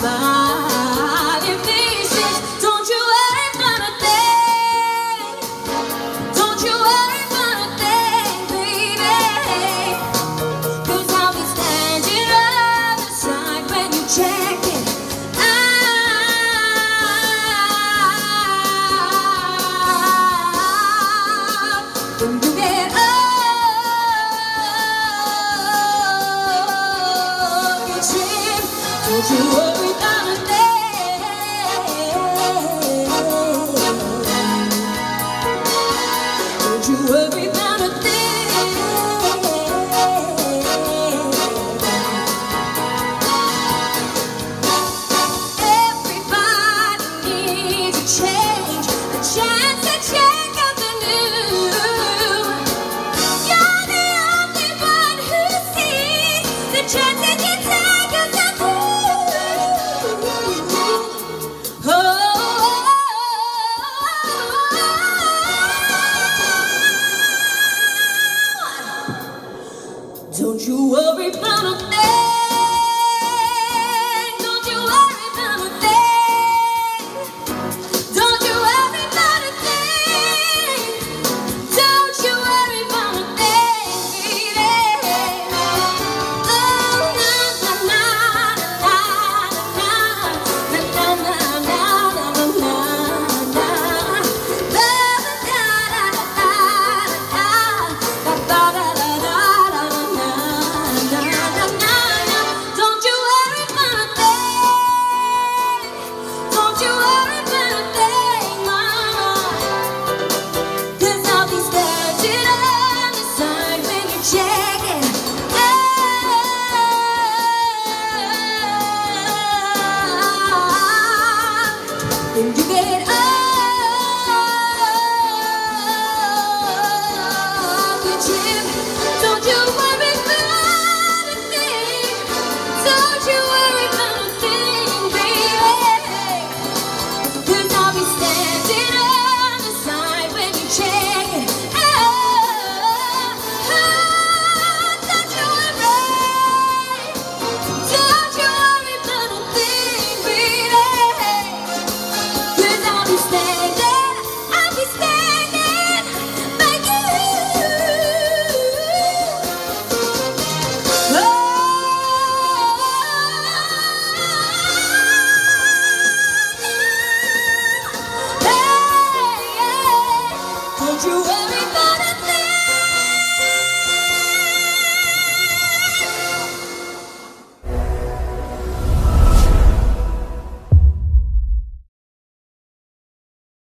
If this is, don't you worry about a thing. Don't you worry about a thing, baby. 'Cause I'll be standing on the side when you check it out. When you get up your trip, don't you worry about a thing. Don't you worry about a thing. Everybody needs a change, a chance to check out the new. You're the only one who sees the chances you take as a fool. Don't you worry about a thing.